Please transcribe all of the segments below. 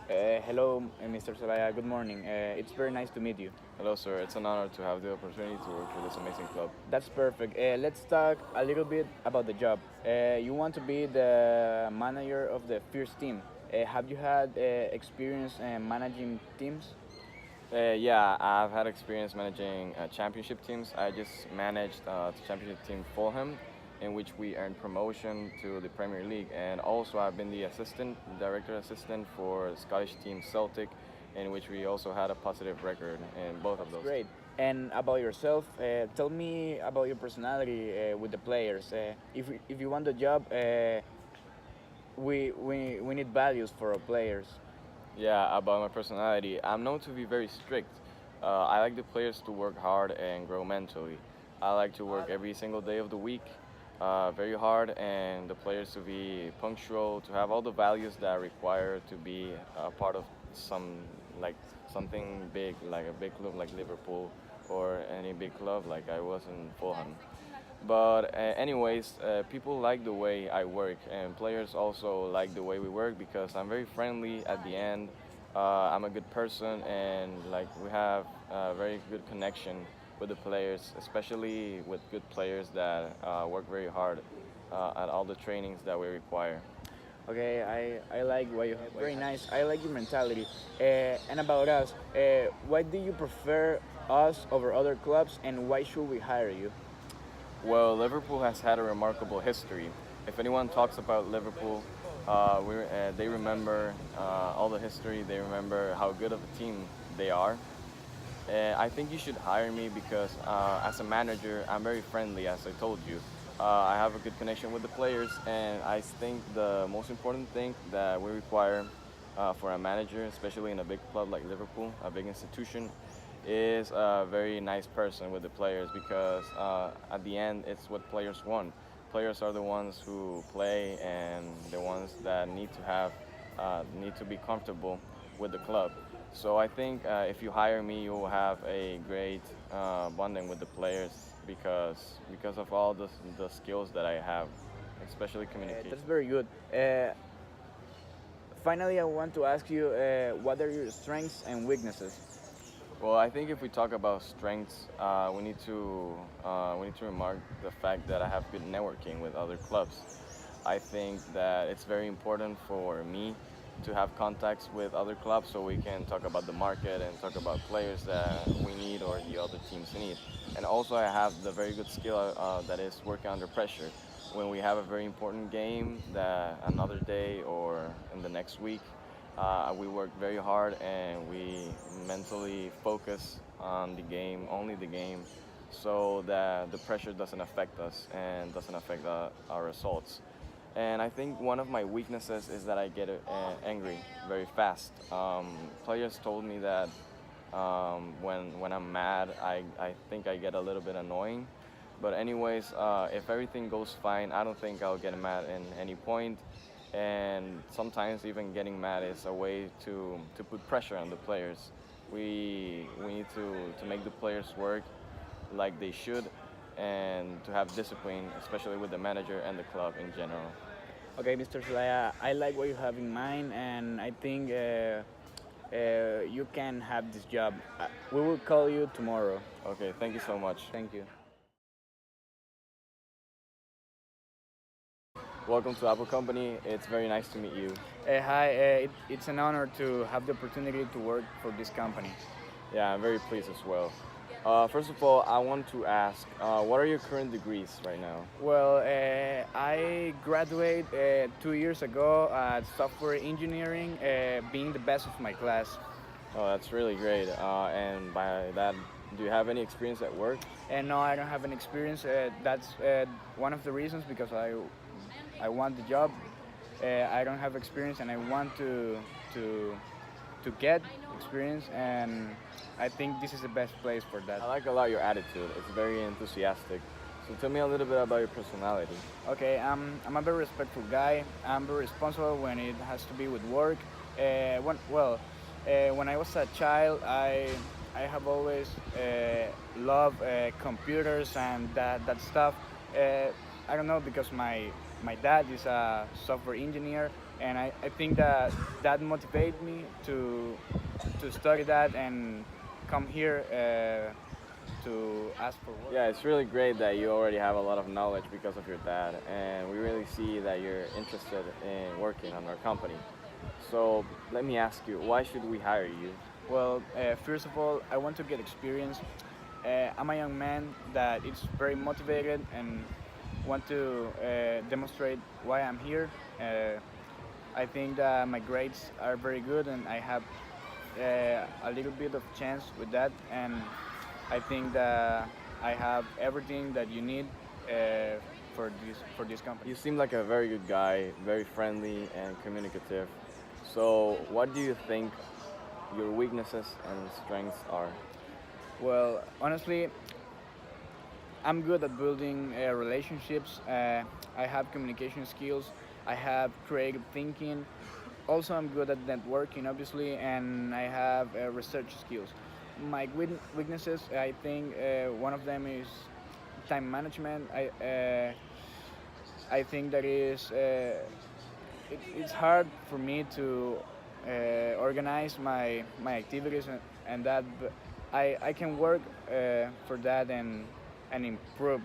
Hello, Mr. Zelaya. Good morning. It's very nice to meet you. Hello, sir. It's an honor to have the opportunity to work for this amazing club. That's perfect. Let's talk a little bit about the job. You want to be the manager of the first team. Have you had experience managing teams? Yeah, I've had experience managing championship teams. I just managed the championship team Fulham, in which we earned promotion to the Premier League, and also I've been the director assistant for Scottish team Celtic, in which we also had a positive record in both of That's those. great. And about yourself, tell me about your personality with the players. If you want the job, we need values for our players. Yeah, about my personality, I'm known to be very strict. I like the players to work hard and grow mentally. I like to work every single day of the week, very hard, and the players to be punctual, to have all the values that are required to be a part of some like something big, like a big club like Liverpool or any big club like I was in Fulham. But anyways, people like the way I work, and players also like the way we work because I'm very friendly. At the end, I'm a good person, and like we have a very good connection with the players, especially with good players that work very hard at all the trainings that we require. Okay, I like what you. Very nice. I like your mentality. And about us, why do you prefer us over other clubs, and why should we hire you? Well, Liverpool has had a remarkable history. If anyone talks about Liverpool, they remember all the history. They remember how good of a team they are. I think you should hire me because as a manager, I'm very friendly, as I told you. I have a good connection with the players, and I think the most important thing that we require for a manager, especially in a big club like Liverpool, a big institution, is a very nice person with the players because at the end, it's what players want. Players are the ones who play and the ones that need to be comfortable with the club. So I think if you hire me, you will have a great bonding with the players because of all the skills that I have, especially communication. That's very good. Finally, I want to ask you, what are your strengths and weaknesses? Well, I think if we talk about strengths, we need to remark the fact that I have good networking with other clubs. I think that it's very important for me to have contacts with other clubs so we can talk about the market and talk about players that we need or the other teams need. And also, I have the very good skill that is working under pressure. When we have a very important game that another day or in the next week, we work very hard and we mentally focus on the game, only the game, so that the pressure doesn't affect us and doesn't affect our results. And I think one of my weaknesses is that I get angry very fast. Players told me that when I'm mad, I think I get a little bit annoying. But anyways, if everything goes fine, I don't think I'll get mad in any point. And sometimes even getting mad is a way to put pressure on the players. We need to make the players work like they should and to have discipline, especially with the manager and the club in general. Okay, Mr. Zelaya, I like what you have in mind, and I think you can have this job. We will call you tomorrow. Okay, thank you so much. Thank you. Welcome to Apple Company. It's very nice to meet you. Hi, it's an honor to have the opportunity to work for this company. Yeah, I'm very pleased as well. First of all, I want to ask, what are your current degrees right now? Well, I graduated 2 years ago at software engineering, being the best of my class. Oh, that's really great. And by that, do you have any experience at work? And no, I don't have an experience. That's one of the reasons because I want the job. I don't have experience, and I want to to get experience, and I think this is the best place for that. I like a lot your attitude. It's very enthusiastic. So tell me a little bit about your personality. Okay, I'm a very respectful guy. I'm very responsible when it has to be with work. When I was a child, I have always loved computers and that stuff. I don't know because my dad is a software engineer, and I think that that motivated me to study that and come here to ask for work. Yeah, it's really great that you already have a lot of knowledge because of your dad, and we really see that you're interested in working on our company. So let me ask you, why should we hire you? Well, first of all, I want to get experience. I'm a young man that is very motivated and want to demonstrate why I'm here. I think that my grades are very good and I have a little bit of chance with that. And I think that I have everything that you need for this company. You seem like a very good guy, very friendly and communicative. So what do you think your weaknesses and strengths are? Well, honestly, I'm good at building relationships. I have communication skills. I have creative thinking. Also, I'm good at networking, obviously, and I have research skills. My weaknesses, I think, one of them is time management. I think that it's hard for me to organize my activities and that, but I can work for that and improve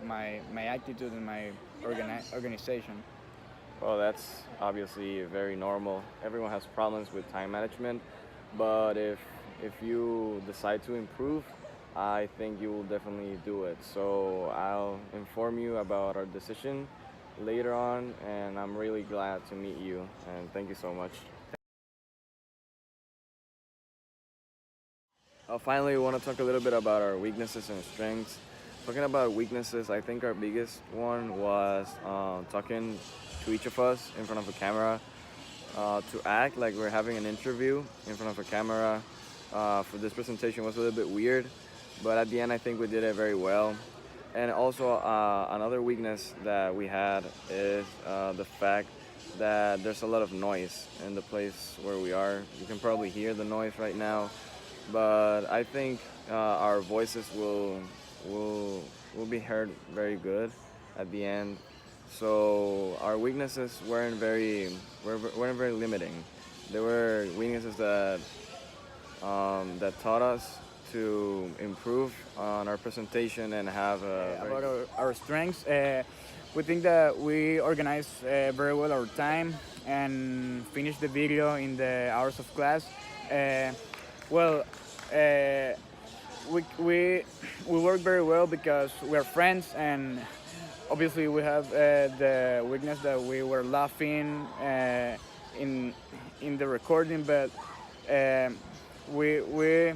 my attitude and my organization. Well, that's obviously very normal. Everyone has problems with time management, but if you decide to improve, I think you will definitely do it. So I'll inform you about our decision later on, and I'm really glad to meet you. And thank you so much. Finally, we want to talk a little bit about our weaknesses and strengths. Talking about weaknesses, I think our biggest one was talking to each of us in front of a camera, to act like we're having an interview in front of a camera. For this presentation was a little bit weird, but at the end I think we did it very well. And also another weakness that we had is the fact that there's a lot of noise in the place where we are. You can probably hear the noise right now, but I think our voices will be heard very good at the end. So our weaknesses weren't very limiting. There were weaknesses that taught us to improve on our presentation and have a About our strengths, we think that we organize very well our time and finish the video in the hours of class. Uh, well, uh, we, we, we work very well because we're friends, and obviously we have the weakness that we were laughing in the recording, but um we we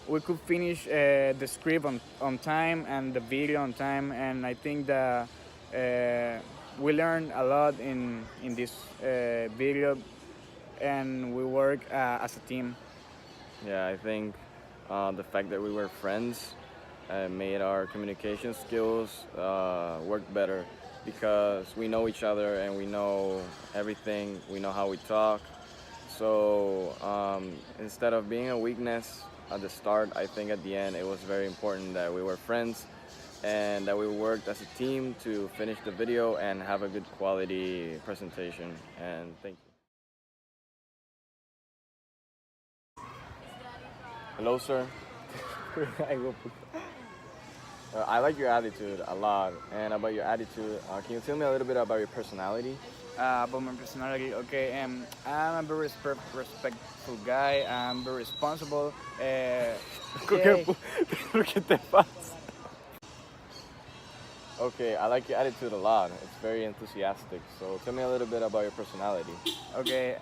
we could finish the script on time and the video on time, and I think that we learned a lot in this video, and we work as a team. Yeah, I think the fact that we were friends made our communication skills work better because we know each other and we know everything. We know how we talk. So instead of being a weakness at the start, I think at the end it was very important that we were friends and that we worked as a team to finish the video and have a good quality presentation. And thank you. Hello, sir. I like your attitude a lot. And about your attitude, can you tell me a little bit about your personality? About my personality, okay, I'm a very respectful guy. I'm very responsible. ¿Qué, Yeah, ¿Qué te pasa? Okay, I like your attitude a lot. It's very enthusiastic. So tell me a little bit about your personality. okay.